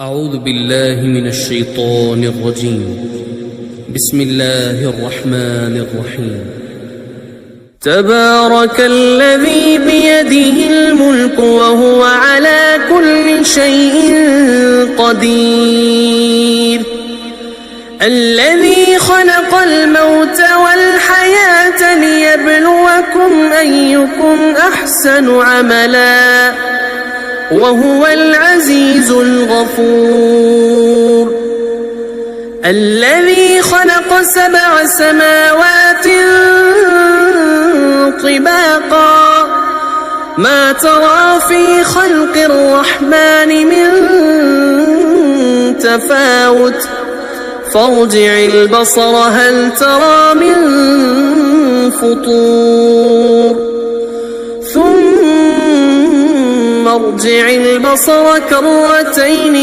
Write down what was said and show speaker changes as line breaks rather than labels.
أعوذ بالله من الشيطان الرجيم. بسم الله الرحمن الرحيم. تبارك الذي بيده الملك وهو على كل شيء قدير، الذي خلق الموت والحياة ليبلوكم أيكم أحسن عملا وهو العزيز الغفور، الذي خلق 7 سماوات طباقا ما ترى في خلق الرحمن من تفاوت فارجع البصر هل ترى من فطور ثم ارجع البصر كرتين